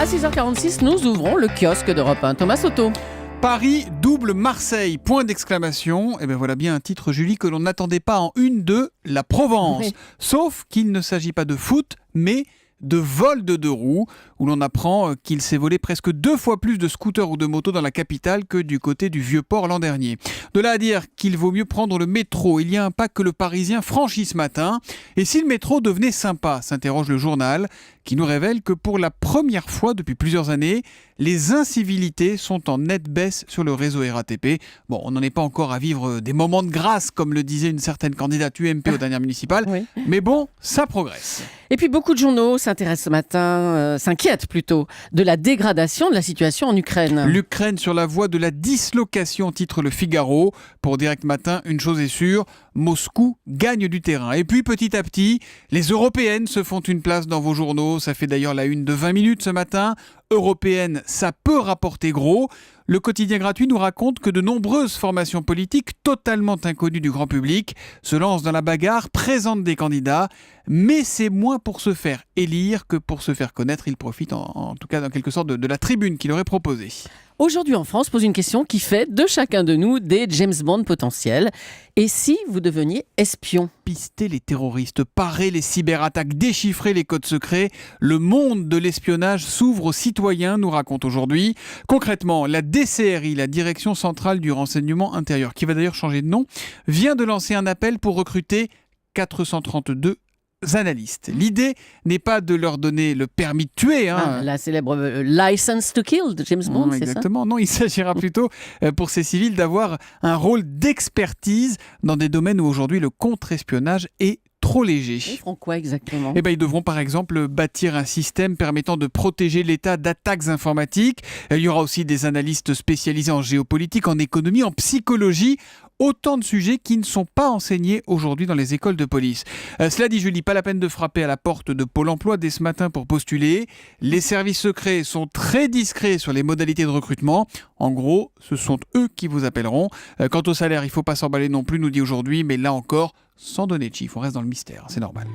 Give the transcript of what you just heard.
À 6h46, nous ouvrons le kiosque d'Europe 1. Thomas Soto. Paris double Marseille, point d'exclamation. Et bien voilà bien un titre, Julie, que l'on n'attendait pas en une de la Provence. Oui. Sauf qu'il ne s'agit pas de foot, mais de vol de deux roues, où l'on apprend qu'il s'est volé presque 2 fois plus de scooters ou de motos dans la capitale que du côté du Vieux-Port l'an dernier. De là à dire qu'il vaut mieux prendre le métro, il y a un pas que le Parisien franchit ce matin. Et si le métro devenait sympa, s'interroge le journal, qui nous révèle que pour la première fois depuis plusieurs années, les incivilités sont en nette baisse sur le réseau RATP. Bon, on n'en est pas encore à vivre des moments de grâce, comme le disait une certaine candidate UMP aux dernières municipales, Oui. mais bon, ça progresse. Et puis beaucoup de journaux s'intéressent ce matin, s'inquiètent plutôt, de la dégradation de la situation en Ukraine. L'Ukraine sur la voie de la dislocation, titre Le Figaro. Pour Direct Matin, une chose est sûre, Moscou gagne du terrain. Et puis petit à petit, les européennes se font une place dans vos journaux. Ça fait d'ailleurs la une de 20 minutes ce matin. Européenne, ça peut rapporter gros. Le quotidien gratuit nous raconte que de nombreuses formations politiques totalement inconnues du grand public se lancent dans la bagarre, présentent des candidats, mais c'est moins pour se faire élire que pour se faire connaître. Ils profitent en tout cas en quelque sorte de la tribune qu'il aurait proposée. Aujourd'hui en France, pose une question qui fait de chacun de nous des James Bond potentiels. Et si vous deveniez espion ? Pister les terroristes, parer les cyberattaques, déchiffrer les codes secrets, le monde de l'espionnage s'ouvre aux citoyens, nous raconte aujourd'hui. Concrètement, la DCRI, la Direction Centrale du Renseignement Intérieur, qui va d'ailleurs changer de nom, vient de lancer un appel pour recruter 432 analystes. L'idée n'est pas de leur donner le permis de tuer. La célèbre License to Kill de James Bond, c'est ça ? Exactement. Non, il s'agira plutôt pour ces civils d'avoir un rôle d'expertise dans des domaines où aujourd'hui le contre-espionnage est trop léger. Ils feront quoi exactement ? Ils devront par exemple bâtir un système permettant de protéger l'État d'attaques informatiques. Il y aura aussi des analystes spécialisés en géopolitique, en économie, en psychologie. Autant de sujets qui ne sont pas enseignés aujourd'hui dans les écoles de police. Cela dit, Julie, pas la peine de frapper à la porte de Pôle emploi dès ce matin pour postuler. Les services secrets sont très discrets sur les modalités de recrutement. En gros, ce sont eux qui vous appelleront. Quant au salaire, il ne faut pas s'emballer non plus, nous dit aujourd'hui, mais là encore, sans donner de chiffres, on reste dans le mystère, c'est normal.